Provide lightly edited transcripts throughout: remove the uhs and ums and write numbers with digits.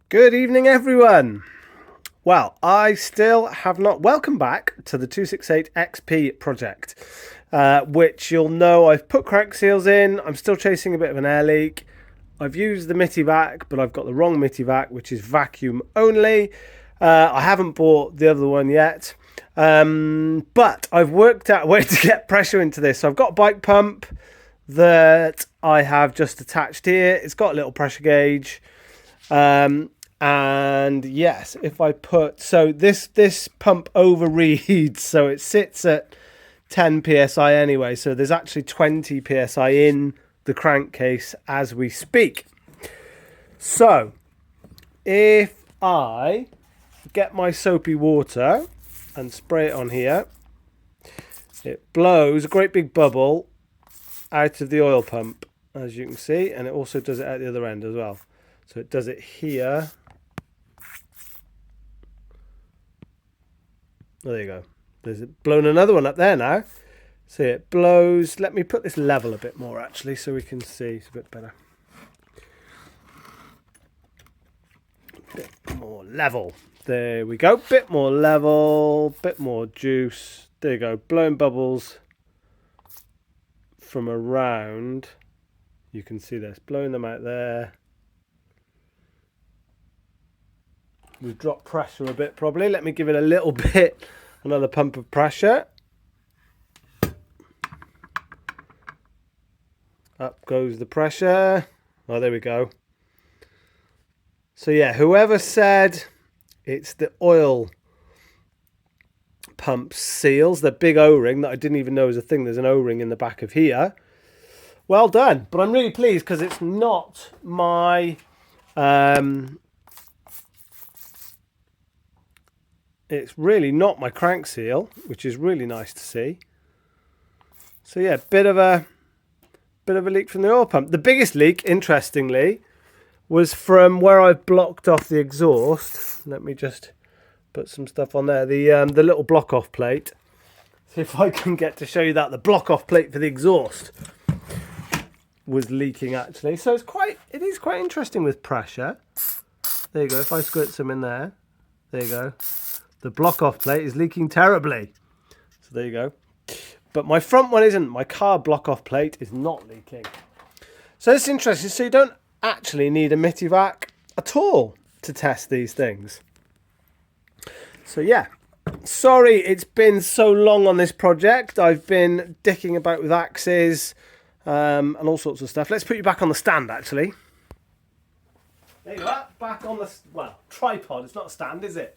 Good evening, everyone. Well, I still have not. Welcome back to the 268 XP project, which you'll know I've put crank seals in. I'm still chasing a bit of an air leak. I've used the Mitivac, but I've got the wrong Mitivac, which is vacuum only. I haven't bought the other one yet, but I've worked out a way to get pressure into this. So I've got a bike pump that I have just attached here. It's got a little pressure gauge. And yes, if I put, so this pump overreads, so it sits at 10 psi anyway, so there's actually 20 psi in the crankcase as we speak. So if I get my soapy water and spray it on here, it blows a great big bubble out of the oil pump, as you can see, and it also does it at the other end as well. So it does it here. Oh, there you go. There's blown another one up there now. See, it blows. Let me put this level a bit more actually so we can see. It's a bit better. A bit more level. There we go. Bit more level. Bit more juice. There you go. Blowing bubbles from around. You can see this. Blowing them out there. We've dropped pressure a bit probably. Let me give it a little bit, another pump of pressure. Up goes the pressure. Oh, there we go. So yeah, whoever said it's the oil pump seals, the big O-ring that I didn't even know was a thing. There's an O-ring in the back of here. Well done. But I'm really pleased because it's not my... It's really not my crank seal, which is really nice to see. So yeah, bit of a leak from the oil pump. The biggest leak, interestingly, was from where I've blocked off the exhaust. Let me just put some stuff on there. The little block off plate. See if I can get to show you that. The block off plate for the exhaust was leaking actually. So it is quite interesting with pressure. There you go. If I squirt some in there, there you go. The block off plate is leaking terribly. So there you go. But my front one isn't. My car block off plate is not leaking. So it's interesting. So you don't actually need a Mitivac at all to test these things. So yeah. Sorry it's been so long on this project. I've been dicking about with axes and all sorts of stuff. Let's put you back on the stand actually. There you are. Back on the, well, tripod. It's not a stand, is it?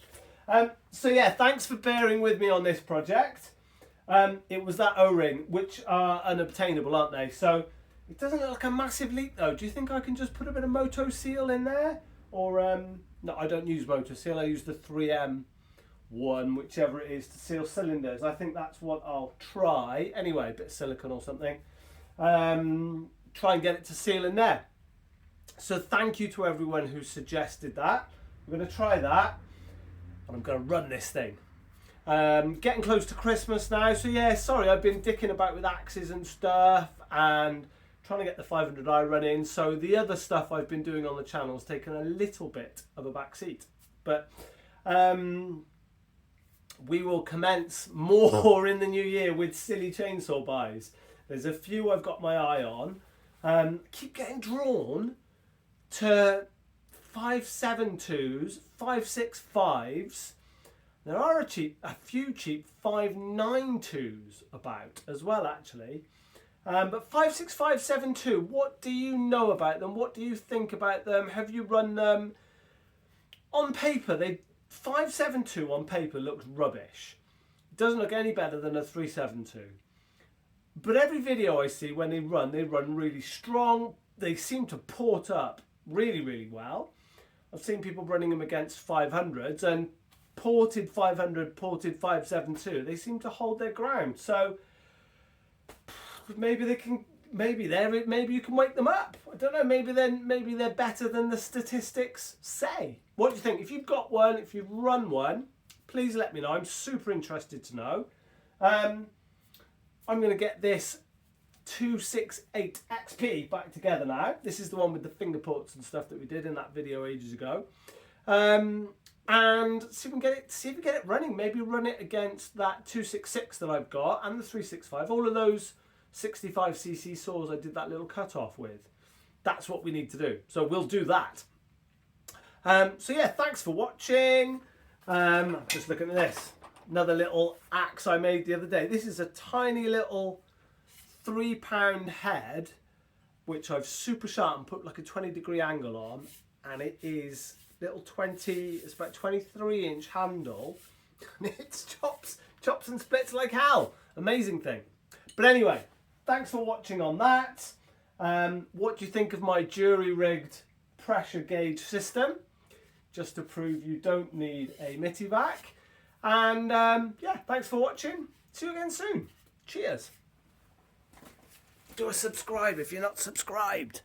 So yeah, thanks for bearing with me on this project. It was that O-ring, which are unobtainable, aren't they? So it doesn't look like a massive leak though. Do you think I can just put a bit of Moto Seal in there? Or, no, I don't use Moto Seal. I use the 3M one, whichever it is, to seal cylinders. I think that's what I'll try. Anyway, a bit of silicone or something. Try and get it to seal in there. So thank you to everyone who suggested that. I'm going to try that. And I'm going to run this thing. Getting close to Christmas now, so yeah, sorry, I've been dicking about with axes and stuff and trying to get the 500i running. So the other stuff I've been doing on the channel has taken a little bit of a back seat. But we will commence more in the new year with silly chainsaw buys. There's a few I've got my eye on. Keep getting drawn to 572s, 565s. There are a few cheap 592s about as well, actually. But 56572, what do you know about them? What do you think about them? Have you run them? On paper, 572 on paper looks rubbish. It doesn't look any better than a 372. But every video I see when they run really strong. They seem to port up really, really well. I've seen people running them against 500s and ported 500, ported 572. They seem to hold their ground. So maybe they can, maybe you can wake them up. I don't know. Maybe they're better than the statistics say. What do you think? If you've got one, if you've run one, please let me know. I'm super interested to know. I'm going to get this 268 XP back together now. This is the one with the finger ports and stuff that we did in that video ages ago. And see if we can get it running. Maybe run it against that 266 that I've got and the 365. All of those 65cc saws I did that little cut off with. That's what we need to do. So we'll do that. So yeah, thanks for watching. Just looking at this. Another little axe I made the other day. This is a tiny little 3-pound head, which I've super sharpened, put like a 20-degree angle on, and it is it's about 23-inch handle, and it chops and splits like hell. Amazing thing. But anyway, thanks for watching on that. What do you think of my jury-rigged pressure gauge system? Just to prove you don't need a Mittivac. And yeah, thanks for watching. See you again soon. Cheers. Do a subscribe if you're not subscribed.